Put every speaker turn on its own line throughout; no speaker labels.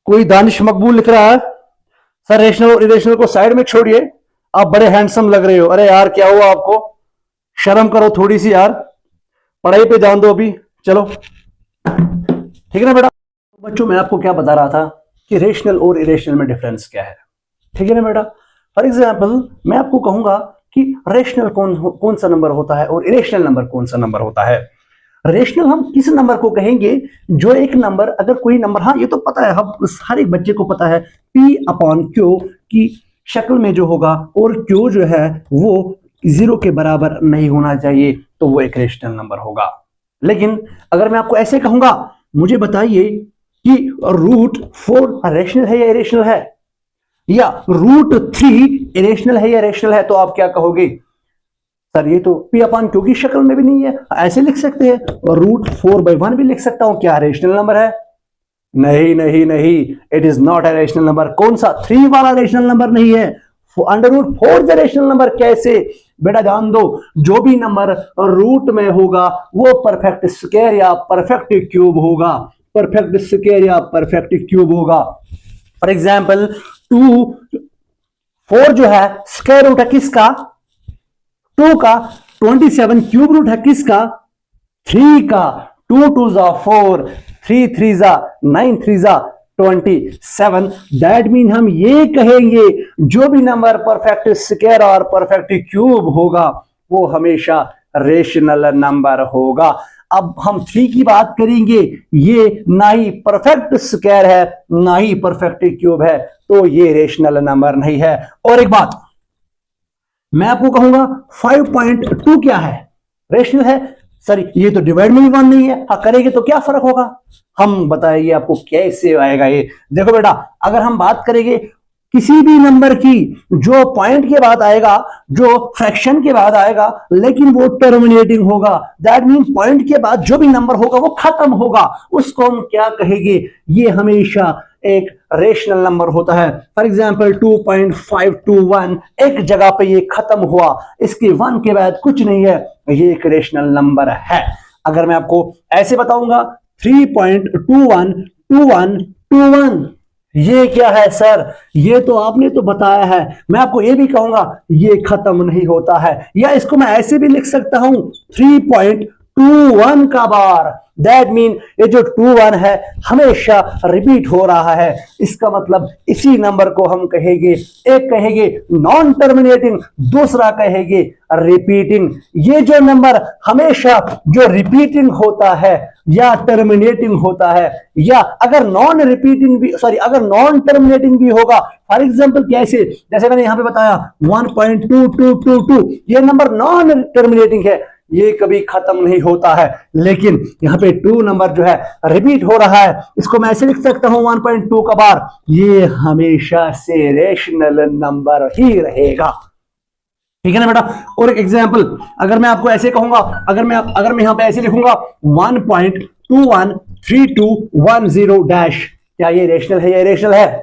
कोई दानिश मकबूल लिख रहा है, सर रेशनल और इरेशनल को साइड में छोड़िए, आप बड़े हैंडसम लग रहे हो। अरे यार क्या हुआ आपको, शर्म करो थोड़ी सी यार, पढ़ाई पे ध्यान दो अभी। चलो ठीक है ना बेटा। बच्चों मैं आपको क्या बता रहा था कि रेशनल और इरेशनल में डिफरेंस क्या है, ठीक है ना बेटा। फॉर एग्जाम्पल मैं आपको कहूंगा कि रेशनल कौन सा नंबर होता है और इरेशनल नंबर कौन सा नंबर होता है। रेशनल हम किस नंबर को कहेंगे, जो एक नंबर, अगर कोई नंबर, हाँ ये तो पता है, हम हर एक बच्चे को पता है P अपॉन Q की शक्ल में जो होगा और Q जो है वो 0 के बराबर नहीं होना चाहिए, तो वो एक रेशनल नंबर होगा। लेकिन अगर मैं आपको ऐसे कहूंगा, मुझे बताइए कि √4 रेशनल है या इरेशनल है, या √3 इरेशनल है या रेशनल है, तो आप क्या कहोगे, सर ये तो P अपॉन Q की शक्ल में भी नहीं है। ऐसे लिख सकते हैं, और √4/1 भी लिख सकता हूं, क्या रेशनल नंबर है? नहीं नहीं नहीं, it is not a rational number. कौन सा 3 वाला रेशनल नंबर नहीं है, √4 रेशनल नंबर कैसे? बेटा ध्यान दो, जो भी नंबर रूट में होगा वो परफेक्ट स्क्वायर या परफेक्ट क्यूब होगा, परफेक्ट स्क्वायर या परफेक्ट क्यूब होगा। फॉर एग्जाम्पल 4 जो है स्क्वायर रूट है किसका, 2 का। 27 क्यूब रूट है किसका, 3 का। 2 2 जा 4, 3 3 जा 9, 3 जा 27। दैट मीन हम ये कहेंगे जो भी नंबर परफेक्ट स्क्वायर और परफेक्ट क्यूब होगा वो हमेशा रेशनल नंबर होगा। अब हम 3 की बात करेंगे, ये ना ही परफेक्ट स्क्वायर है ना ही परफेक्ट क्यूब है, तो ये रेशनल नंबर नहीं है। और एक बात मैं आपको कहूंगा 5.2 क्या है, रेशनल है। सर ये तो डिवाइड में भी 1 नहीं है, हाँ करेंगे तो क्या फर्क होगा, हम बताएंगे आपको कैसे आएगा ये। देखो बेटा, अगर हम बात करेंगे किसी भी नंबर की जो पॉइंट के बाद आएगा, जो फ्रैक्शन के बाद आएगा, लेकिन वो टर्मिनेटिंग होगा, दैट मीन पॉइंट के बाद जो भी नंबर होगा वो खत्म होगा, उसको हम क्या कहेंगे, ये हमेशा एक रेशनल नंबर होता है। फॉर एग्जाम्पल 2.521 एक जगह पे ये खत्म हुआ, इसके 1 के बाद कुछ नहीं है, ये एक रेशनल नंबर है। अगर मैं आपको ऐसे बताऊंगा 3.212121, ये क्या है सर, ये तो आपने तो बताया है। मैं आपको ये भी कहूंगा ये खत्म नहीं होता है, या इसको मैं ऐसे भी लिख सकता हूं 3.21 का बार। दैट मीन ये जो 21 है हमेशा रिपीट हो रहा है, इसका मतलब इसी नंबर को हम कहेंगे, एक कहेंगे नॉन टर्मिनेटिंग, दूसरा कहेंगे रिपीटिंग। ये जो नंबर हमेशा जो रिपीटिंग होता है या टर्मिनेटिंग होता है, या अगर नॉन रिपीटिंग भी, सॉरी अगर नॉन टर्मिनेटिंग भी होगा, फॉर एग्जाम्पल कैसे, जैसे मैंने यहां पे बताया 1.2222, ये नंबर नॉन टर्मिनेटिंग है, ये कभी खत्म नहीं होता है। लेकिन यहां पे 2 नंबर जो है रिपीट हो रहा है, इसको मैं ऐसे लिख सकता हूं 1.2 का बार, ये हमेशा से रेशनल नंबर ही रहेगा, ठीक है ना बेटा। और एक एग्जांपल अगर मैं आपको ऐसे कहूंगा, अगर मैं यहां पे ऐसे लिखूंगा 1.213210 डैश, क्या ये रेशनल है या इरेशनल है?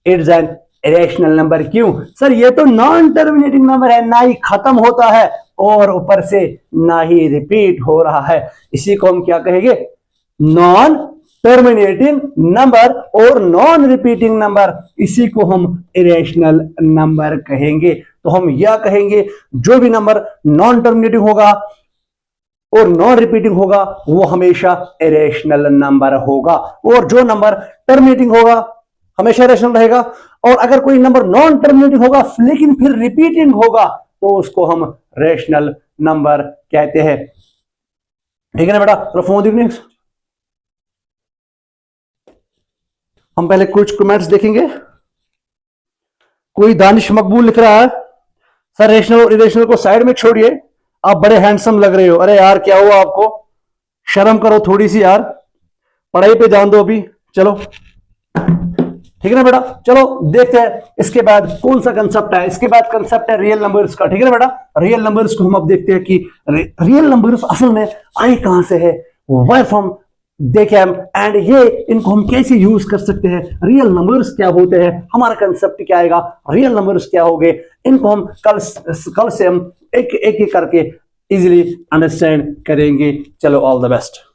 It's an irrational number. क्यों सर, ये तो नॉन टर्मिनेटिंग नंबर है, ना ही खत्म होता है और ऊपर से ना ही रिपीट हो रहा है, इसी को हम क्या कहेंगे, नॉन टर्मिनेटिंग नंबर और नॉन रिपीटिंग नंबर, इसी को हम इरेशनल नंबर कहेंगे। तो हम यह कहेंगे जो भी नंबर नॉन टर्मिनेटिंग होगा और नॉन रिपीटिंग होगा वो हमेशा इरेशनल नंबर होगा, और जो नंबर टर्मिनेटिंग होगा हमेशा रेशनल रहेगा, और अगर कोई नंबर नॉन टर्मिनेटिंग होगा लेकिन फिर रिपीटिंग होगा तो उसको हम रेशनल नंबर कहते हैं, ठीक है ना बेटा। तो फोन देखिए, हम पहले कुछ कमेंट्स देखेंगे। कोई दानिश मकबूल लिख रहा है, सर रेशनल और इरेशनल को साइड में छोड़िए, आप बड़े हैंडसम लग रहे हो। अरे यार क्या हुआ आपको, शर्म करो थोड़ी सी यार, पढ़ाई पे ध्यान दो अभी। चलो ठीक है ना बेटा। चलो देखते हैं इसके बाद कौन सा कंसेप्ट है, इसके बाद कंसेप्ट है रियल नंबर्स का, ठीक है ना बेटा। रियल नंबर्स को हम अब देखते हैं कि रियल नंबर्स असल में आए कहां से है, वायर फ्रॉम देखे हम, एंड ये इनको हम कैसे यूज कर सकते हैं, रियल नंबर्स क्या होते हैं, हमारा कंसेप्ट क्या आएगा, रियल नंबर्स क्या हो गए, इनको हम कल से हम एक एक करके इजीली अंडरस्टैंड करेंगे। चलो ऑल द बेस्ट।